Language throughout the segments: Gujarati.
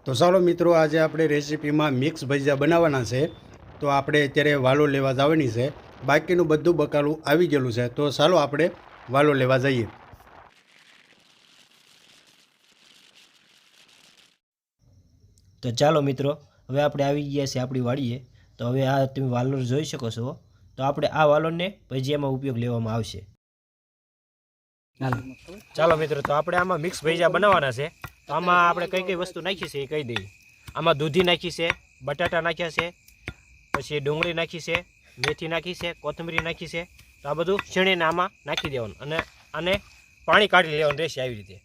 તો ચાલો મિત્રો, આજે આપણે રેસીપીમાં મિક્સ ભજીયા બનાવવાના છે. તો આપણે અત્યારે વાલો લેવા જવાની છે. બાકીનું બધું બકાલું આવી ગયેલું છે. તો ચાલો આપણે વાલો લેવા જઈએ. તો ચાલો મિત્રો, હવે આપણે આવી ગયા છે આપણી વાડીએ. તો હવે આ તમે વાલોર જોઈ શકો છો. તો આપણે આ વાલોરને ભજીયામાં ઉપયોગ લેવામાં આવશે. ચાલો મિત્રો, તો આપણે આમાં મિક્સ ભજીયા બનાવવાના છે. તો આમાં આપણે કઈ કઈ વસ્તુ નાખી છે એ કહી દઈએ. આમાં દૂધી નાખી છે, બટાટા નાખ્યા છે, પછી ડુંગળી નાખી છે, મેથી નાખી છે, કોથમરી નાખી છે. તો આ બધું છીણીને આમાં નાખી દેવાનું અને આને પાણી કાઢી લેવાનું રહેશે આવી રીતે.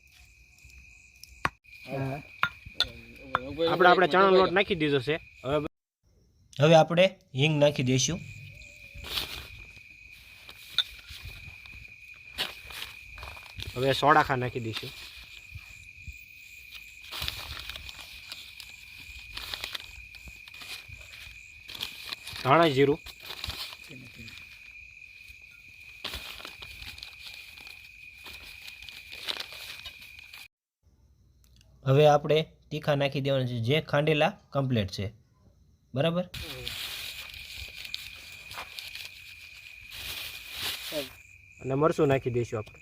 આપણે ચણાનો લોટ નાખી દીધો છે. હવે આપણે હિંગ નાખી દઈશું. હવે સોડાખા નાખી દઈશું. ધાણા જીરું, હવે આપણે તીખા નાખી દેવાના છે, જે ખાંડેલા કમ્પ્લીટ છે. બરાબર. અને મરચું નાખી દઈશું આપણે.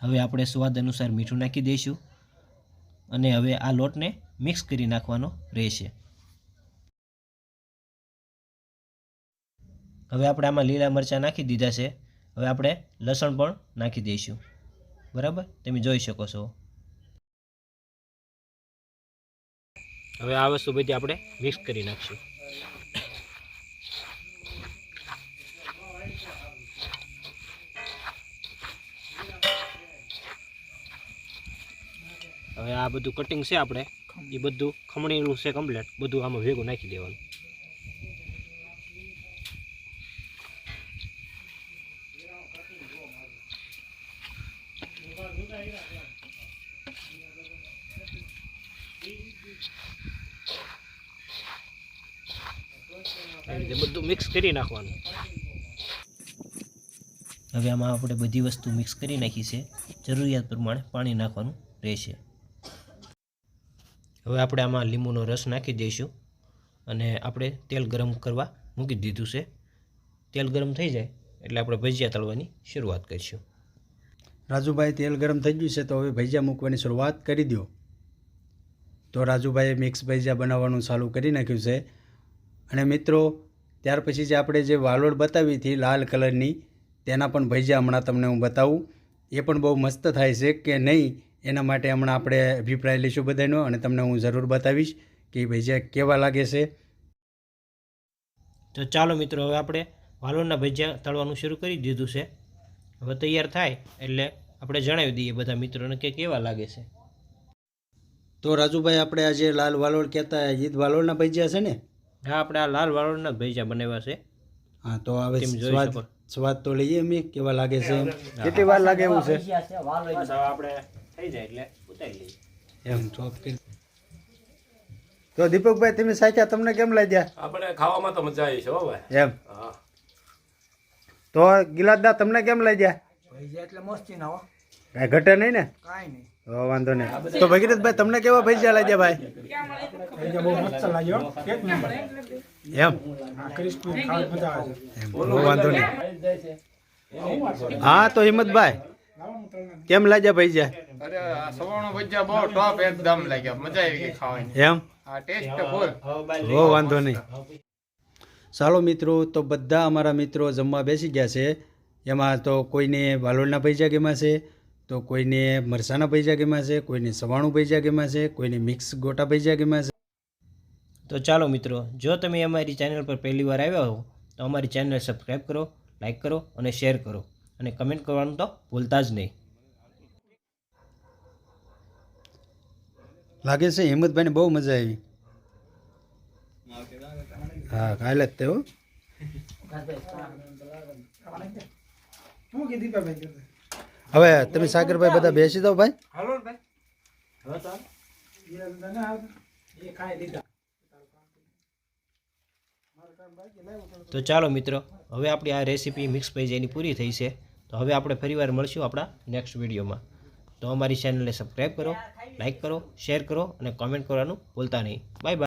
હવે આપણે સ્વાદ અનુસાર મીઠું નાખી દઈશું અને હવે આ લોટને મિક્સ કરી નાખવાનો રહેશે. હવે આપણે આમાં લીલા મરચાં નાખી દીધા છે. હવે આપણે લસણ પણ નાખી દઈશું. બરાબર, તમે જોઈ શકો છો. હવે આ વસ્તુ બધી આપણે મિક્સ કરી નાખશું. હવે આ બધું કટિંગ છે આપણે એ બધું ખમણીનું છે કમ્પ્લીટ, બધું આમાં ભેગું નાખી દેવાનું. આવી રીતે બધું મિક્સ કરી નાખવાનું. હવે આમાં આપણે બધી વસ્તુ મિક્સ કરી નાખી છે. જરૂરિયાત પ્રમાણે પાણી નાખવાનું રહેશે. હવે આપણે આમાં લીંબુનો રસ નાખી દઈશું અને આપણે તેલ ગરમ કરવા મૂકી દીધું છે. તેલ ગરમ થઈ જાય એટલે આપણે ભજીયા તળવાની શરૂઆત કરીશું. રાજુભાઈ, તેલ ગરમ થઈ ગયું છે, તો હવે ભજીયા મૂકવાની શરૂઆત કરી દો. તો રાજુભાઈએ મિક્સ ભજીયા બનાવવાનું ચાલુ કરી નાખ્યું છે. અને મિત્રો, ત્યાર પછી જે આપણે જે વાલોળ બતાવી હતી લાલ કલરની, તેના પણ ભજીયા હમણાં તમને હું બતાવું. એ પણ બહુ મસ્ત થાય છે કે નહીં, એના માટે હમણાં આપણે અભિપ્રાય લઈશું બધાનો અને તમને હું જરૂર બતાવીશ કે એ ભજીયા કેવા લાગે છે. તો ચાલો મિત્રો, હવે આપણે વાલોળના ભજીયા તળવાનું શરૂ કરી દીધું છે. હવે તૈયાર થાય એટલે આપણે જણાવી દઈએ બધા મિત્રોને કે કેવા લાગે છે. તો રાજુભાઈ, આપણે આજે લાલ વાલોળ કહેતા એ જ વાલોળના ભજીયા છે ને? હા, આપણે આ લાલ વાલોળના ભજીયા બનાવ્યા છે. હા, તો હવે સ્વાદ તો લઈએ અમે કેવા લાગે છે. કેટલી વાર લાગે એવું છે? આપણે થઈ જાય એટલે ઉતારી લઈએ એમ ચોપ કરી. તો દીપકભાઈ, તમે સાચા, તમને કેમ લાગ્યા? આપણે ખાવામાં તો મજા આવી છે હો ભાઈ. એમ. તો ગિલાસદા, તમને કેમ લાગ્યા? એટલે મસ્તી ના હો, કાંઈ ઘટે નહીં ને? કાંઈ નહીં. વાંધો નહીં. તો ભગીરથભાઈ, તમને કેવા ભજીયા લાગ્યા ભાઈ? બહુ મસ્ત લાગ્યો, એક નંબર. એમ. ક્રિસ્પી ખાવા મજા આવે છે. વાંધો નહીં. હા, તો હિંમતભાઈ, કેમ લાગ્યા ભજીયા? અરે સવાણો ભજીયા બહુ ટોપ એકદમ લાગ્યા, મજા આવી ગઈ ખાવાની. એમ. આ ટેસ્ટ ફૂલ. હો, વાંધો નહીં. ચાલો મિત્રો, તો બધા અમારા મિત્રો જમવા બેસી ગયા છે. એમાં તો કોઈને વાલોળના ભજીયા ગમ્યા છે, તો કોઈને મરચાના ભજીયા ગમ્યા છે, કોઈને સવાણું ભજીયા ગમ્યા છે, કોઈને મિક્સ ગોટા ભજીયા ગમ્યા છે. તો ચાલો મિત્રો, જો તમે અમારી ચેનલ પર પહેલી વાર આવ્યા હો તો અમારી ચેનલ સબસ્ક્રાઈબ કરો, લાઈક કરો અને શેર કરો અને કમેન્ટ કરવાનું તો ભૂલતા જ નહીં. લાગે છે હિંમતભાઈને બહુ મજા આવી. હા, કાલે જ તે હો. હવે તમે સાગરભાઈ બધા બેસી દો ભાઈ. તો ચાલો મિત્રો, હવે આપણી આ રેસીપી મિક્સ ભજીયાની પૂરી થઈ છે. તો હવે આપણે ફરીવાર મળશું આપણા નેક્સ્ટ વિડીયોમાં. તો અમારી ચેનલને સબસ્ક્રાઈબ કરો, લાઈક કરો, શેર કરો અને કોમેન્ટ કરવાનું ભૂલતા નહીં. Bye bye.